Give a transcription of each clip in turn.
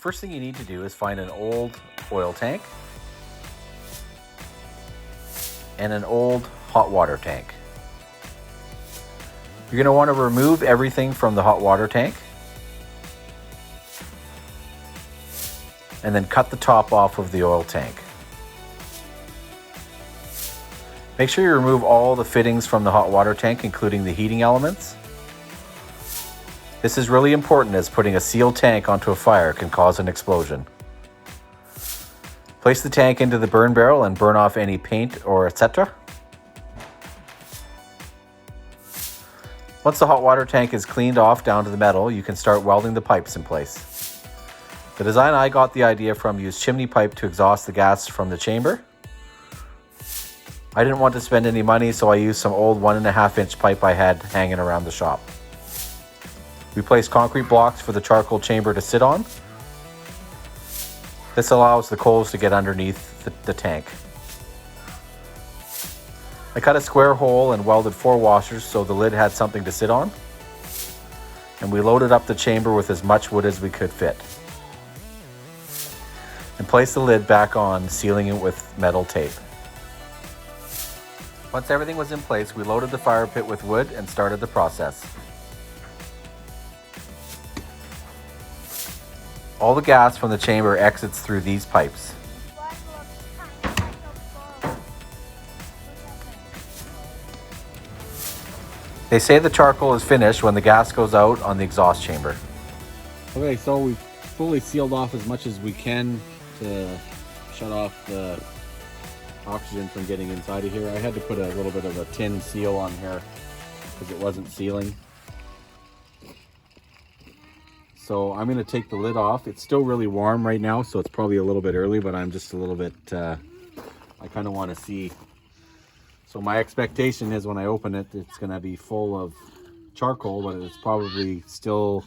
first thing you need to do is find an old oil tank and an old hot water tank. You're going to want to remove everything from the hot water tank and then cut the top off of the oil tank. Make sure you remove all the fittings from the hot water tank, including the heating elements. This is really important as putting a sealed tank onto a fire can cause an explosion. Place the tank into the burn barrel and burn off any paint or etc. Once the hot water tank is cleaned off down to the metal, you can start welding the pipes in place. The design I got the idea from used chimney pipe to exhaust the gas from the chamber. I didn't want to spend any money, so I used some old 1.5-inch pipe I had hanging around the shop. We placed concrete blocks for the charcoal chamber to sit on. This allows the coals to get underneath the tank. I cut a square hole and welded 4 washers so the lid had something to sit on. And we loaded up the chamber with as much wood as we could fit. And placed the lid back on, sealing it with metal tape. Once everything was in place, we loaded the fire pit with wood and started the process. All the gas from the chamber exits through these pipes. They say the charcoal is finished when the gas goes out on the exhaust chamber. Okay, so we've fully sealed off as much as we can to shut off the oxygen from getting inside of here. I had to put a little bit of a tin seal on here because it wasn't sealing. So I'm going to take the lid off. It's still really warm right now, so it's probably a little bit early, but I'm just a little bit, I kind of want to see. So my expectation is when I open it, it's going to be full of charcoal, but it's probably still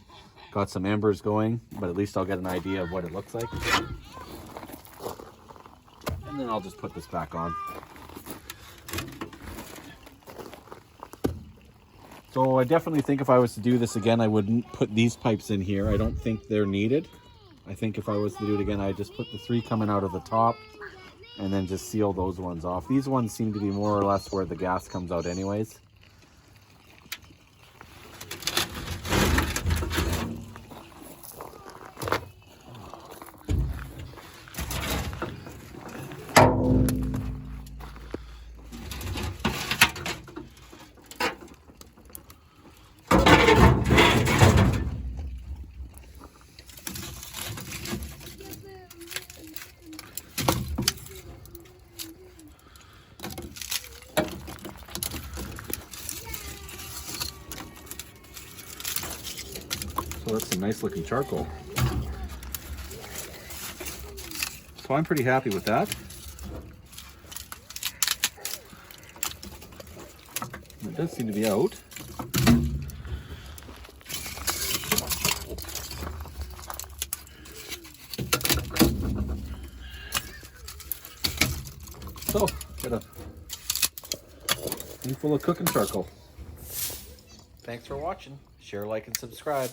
got some embers going, but at least I'll get an idea of what it looks like. And then I'll just put this back on. So I definitely think if I was to do this again, I wouldn't put these pipes in here. I don't think they're needed. I think if I was to do it again, I'd just put the 3 coming out of the top and then just seal those ones off. These ones seem to be more or less where the gas comes out anyways. So that's some nice looking charcoal. So I'm pretty happy with that. It does seem to be out. So, got a thing full of cooking charcoal. Thanks for watching. Share, like, and subscribe.